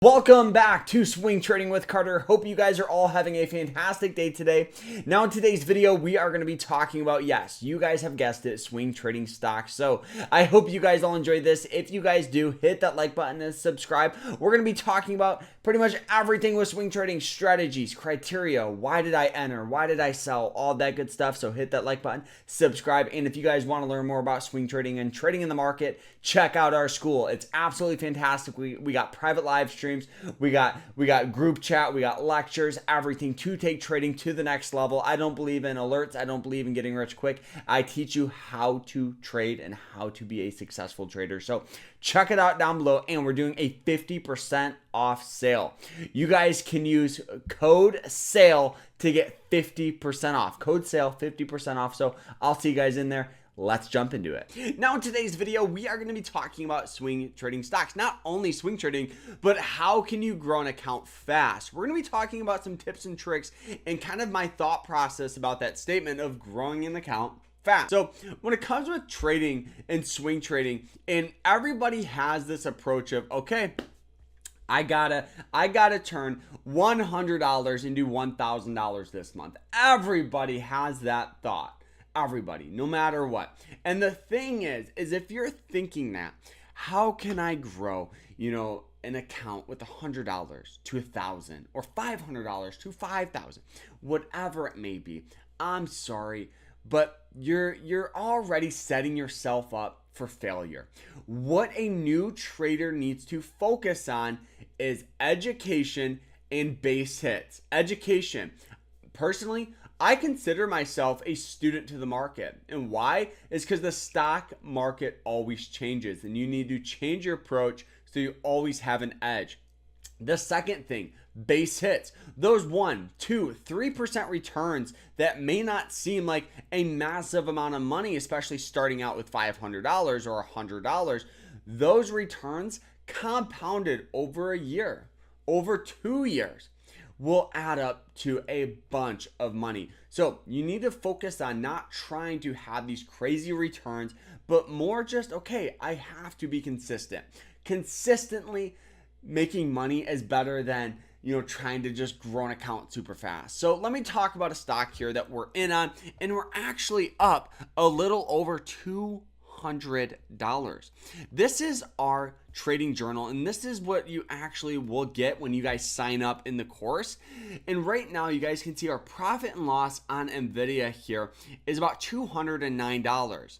Welcome back to Swing Trading with Carter. Hope you guys are all having a fantastic day today. Now in today's video, we are going to be talking about, yes, you guys have guessed it, swing trading stocks. So I hope you guys all enjoyed this. If you guys do, hit that like button and subscribe. We're going to be talking about pretty much everything with swing trading, strategies, criteria, why did I enter, why did I sell, all that good stuff. So hit that like button, subscribe, and if you guys want to learn more about swing trading and trading in the market, check out our school. It's absolutely fantastic. We got private live streams. We got group chat, we got lectures, everything to take trading to the next level. I don't believe in alerts. I don't believe in getting rich quick. I teach you how to trade and how to be a successful trader. So check it out down below, and we're doing a 50% off sale. You guys can use code SALE to get 50% off. Code SALE, 50% off. So I'll see you guys in there. Let's jump into it. Now in today's video, we are going to be talking about swing trading stocks. Not only swing trading, but how can you grow an account fast? We're going to be talking about some tips and tricks and kind of my thought process about that statement of growing an account fast. So when it comes with trading and swing trading, and everybody has this approach of, okay, I gotta turn $100 into $1,000 this month. Everybody has that thought. Everybody, no matter what. And the thing is if you're thinking that, how can I grow, an account with $100 to $1,000 or $500 to $5,000, whatever it may be? I'm sorry, but you're already setting yourself up for failure. What a new trader needs to focus on is education and base hits. Education. Personally, I consider myself a student to the market. And why? It's because the stock market always changes, and you need to change your approach so you always have an edge. The second thing, base hits. Those 1, 2, 3% returns that may not seem like a massive amount of money, especially starting out with $500 or $100. Those returns compounded over a year, over 2 years, will add up to a bunch of money. So you need to focus on not trying to have these crazy returns, but more just, okay, I have to be consistent. Consistently making money is better than, trying to just grow an account super fast. So let me talk about a stock here that we're in on, and we're actually up a little over $200. This is our trading journal, and this is what you actually will get when you guys sign up in the course. And right now you guys can see our profit and loss on Nvidia here is about $209.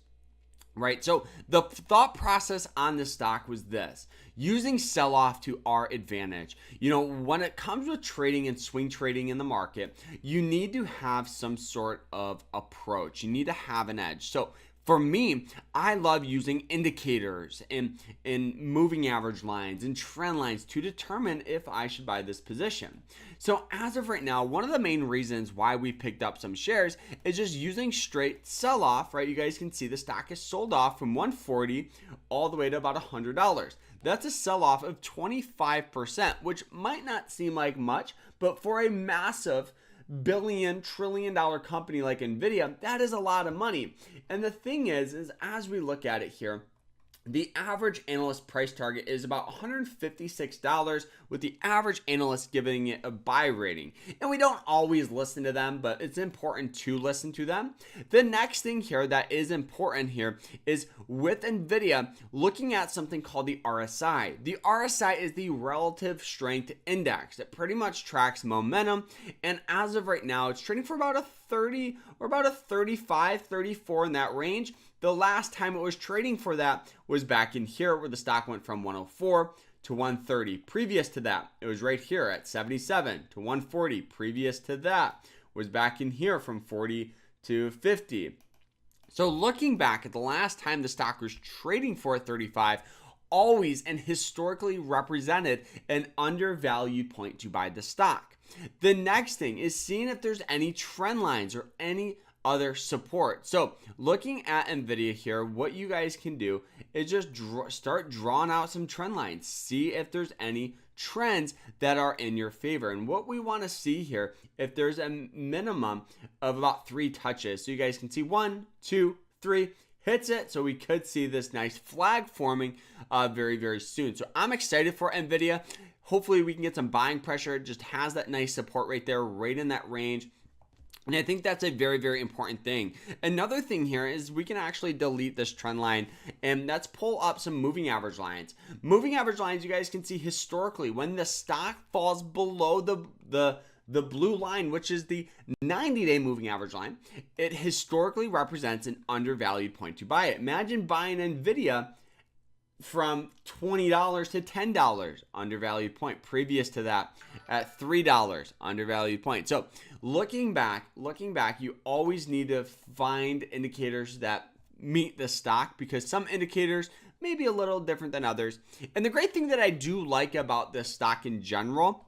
Right? So the thought process on this stock was this: using sell-off to our advantage. When it comes with trading and swing trading in the market, you need to have some sort of approach. You need to have an edge. So for me, I love using indicators and moving average lines and trend lines to determine if I should buy this position. So as of right now, one of the main reasons why we picked up some shares is just using straight sell off, right? You guys can see the stock is sold off from 140 all the way to about $100. That's a sell off of 25%, which might not seem like much, but for a massive trillion dollar company like Nvidia, that is a lot of money. And the thing is as we look at it here, the average analyst price target is about $156, with the average analyst giving it a buy rating. And we don't always listen to them, but it's important to listen to them. The next thing here that is important here is with Nvidia looking at something called the RSI. The RSI is the relative strength index. It pretty much tracks momentum, and as of right now, it's trading for about a 30 or about a 35, 34 in that range. The last time it was trading for that was back in here, where the stock went from 104 to 130. Previous to that, it was right here at 77 to 140. Previous to that was back in here from 40 to 50. So looking back at the last time the stock was trading for 35, always and historically represented an undervalued point to buy the stock. The next thing is seeing if there's any trend lines or any other support. So looking at Nvidia here, what you guys can do is just start drawing out some trend lines. See if there's any trends that are in your favor. And what we want to see here, if there's a minimum of about 3 touches. So you guys can see 1, 2, 3, hits it. So we could see this nice flag forming very, very soon. So I'm excited for Nvidia. Hopefully we can get some buying pressure. It just has that nice support right there, right in that range. And I think that's a very, very important thing. Another thing here is we can actually delete this trend line, and let's pull up some moving average lines. Moving average lines, you guys can see historically when the stock falls below the blue line, which is the 90-day moving average line, it historically represents an undervalued point to buy it. Imagine buying NVIDIA from $20 to $10, undervalued point. Previous to that, at $3, undervalued point. So looking back, you always need to find indicators that meet the stock, because some indicators may be a little different than others. And the great thing that I do like about this stock in general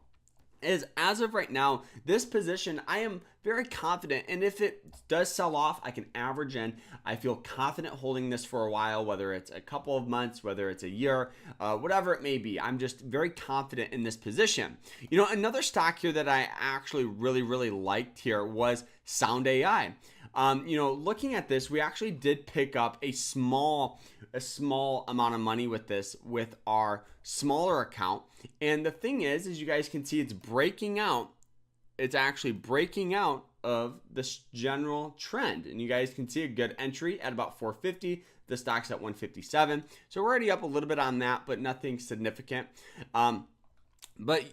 is, as of right now, this position, I am very confident. And if it does sell off, I can average in. I feel confident holding this for a while, whether it's a couple of months, whether it's a year, whatever it may be. I'm just very confident in this position. You know, another stock here that I actually really liked here was Sound AI. You know, looking at this, we actually did pick up a small amount of money with this with our smaller account. And the thing is you guys can see it's breaking out. It's actually breaking out of this general trend. And you guys can see a good entry at about 450. The stock's at 157. So we're already up a little bit on that, but nothing significant. But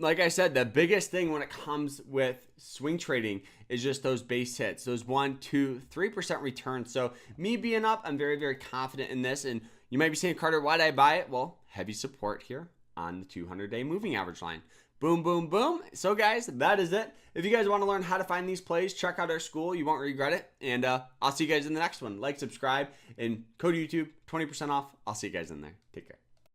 like I said, the biggest thing when it comes with swing trading is just those base hits, those 1, 2, 3% returns. So me being up, I'm very confident in this. And you might be saying, Carter, why did I buy it? Well, heavy support here on the 200-day moving average line. Boom, boom, boom. So guys, that is it. If you guys want to learn how to find these plays, check out our school. You won't regret it. And I'll see you guys in the next one. Like, subscribe, and code YouTube, 20% off. I'll see you guys in there. Take care.